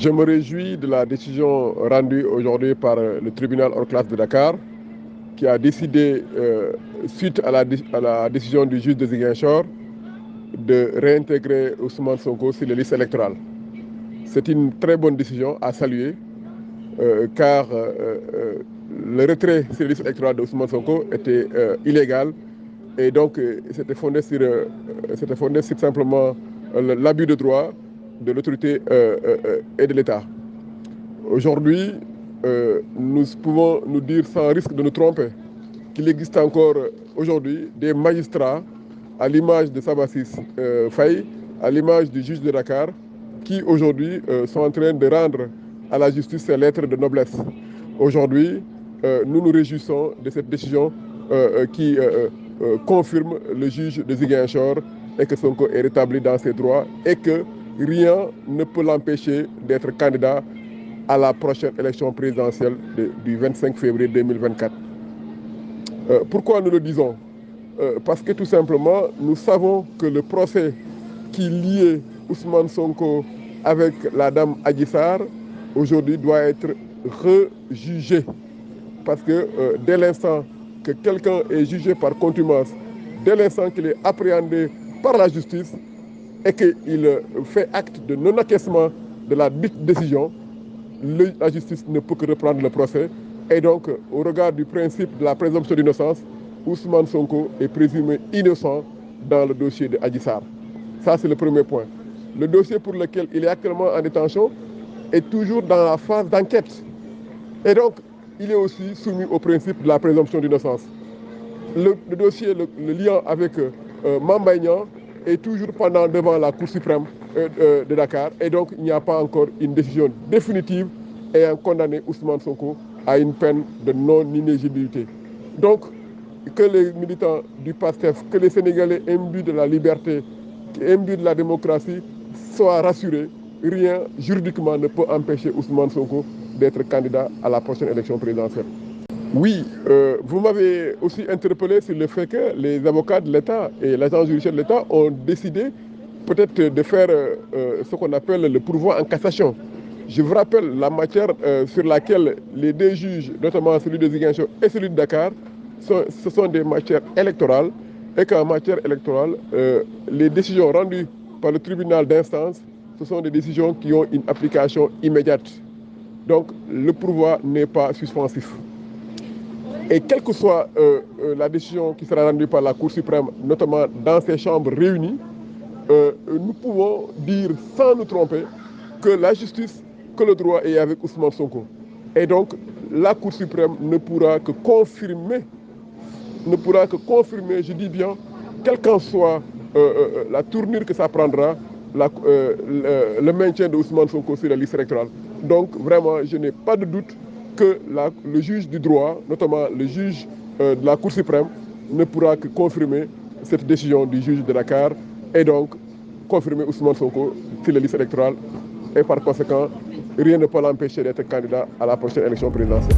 Je me réjouis de la décision rendue aujourd'hui par le tribunal hors classe de Dakar qui a décidé, suite à la décision du juge de Ziguinchor, de réintégrer Ousmane Sonko sur les listes électorales. C'est une très bonne décision à saluer car le retrait sur les listes électorales d'Ousmane Sonko était illégal et donc c'était fondé sur simplement l'abus de droit de l'autorité et de l'État. Aujourd'hui, nous pouvons nous dire sans risque de nous tromper qu'il existe encore aujourd'hui des magistrats à l'image de Sabassis Faye, à l'image du juge de Dakar, qui aujourd'hui sont en train de rendre à la justice ses lettres de noblesse. Aujourd'hui, nous nous réjouissons de cette décision qui confirme le juge de Ziguinchor et que Sonko est rétabli dans ses droits et que rien ne peut l'empêcher d'être candidat à la prochaine élection présidentielle du 25 février 2024. Pourquoi nous le disons? Parce que tout simplement, nous savons que le procès qui liait Ousmane Sonko avec la dame Adji Sarr, aujourd'hui doit être rejugé. Parce que dès l'instant que quelqu'un est jugé par contumace, dès l'instant qu'il est appréhendé par la justice et qu'il fait acte de non-acquiescement de la dite décision, la justice ne peut que reprendre le procès. Et donc, au regard du principe de la présomption d'innocence, Ousmane Sonko est présumé innocent dans le dossier de Adji Sarr. Ça, c'est le premier point. Le dossier pour lequel il est actuellement en détention est toujours dans la phase d'enquête. Et donc, il est aussi soumis au principe de la présomption d'innocence. Le dossier, le lien avec Mame Mbaye Niang est toujours pendant devant la Cour suprême de Dakar. Et donc, il n'y a pas encore une décision définitive ayant condamné Ousmane Sonko à une peine de non-inéligibilité. Donc, que les militants du PASTEF, que les Sénégalais imbus de la liberté, imbus de la démocratie, soient rassurés. Rien juridiquement ne peut empêcher Ousmane Sonko d'être candidat à la prochaine élection présidentielle. Oui, vous m'avez aussi interpellé sur le fait que les avocats de l'État et l'agent judiciaire de l'État ont décidé peut-être de faire ce qu'on appelle le pourvoi en cassation. Je vous rappelle la matière sur laquelle les deux juges, notamment celui de Ziguinchor et celui de Dakar, ce sont des matières électorales et qu'en matière électorale, les décisions rendues par le tribunal d'instance, ce sont des décisions qui ont une application immédiate. Donc le pourvoi n'est pas suspensif. Et quelle que soit la décision qui sera rendue par la Cour suprême, notamment dans ces chambres réunies, nous pouvons dire sans nous tromper que la justice, que le droit est avec Ousmane Sonko. Et donc, la Cour suprême ne pourra que confirmer, je dis bien, quelle qu'en soit la tournure que ça prendra, le maintien de Ousmane Sonko sur la liste électorale. Donc, vraiment, je n'ai pas de doute que le juge du droit, notamment le juge de la Cour suprême, ne pourra que confirmer cette décision du juge de Dakar et donc confirmer Ousmane Sonko sur la liste électorale et par conséquent, rien ne peut l'empêcher d'être candidat à la prochaine élection présidentielle.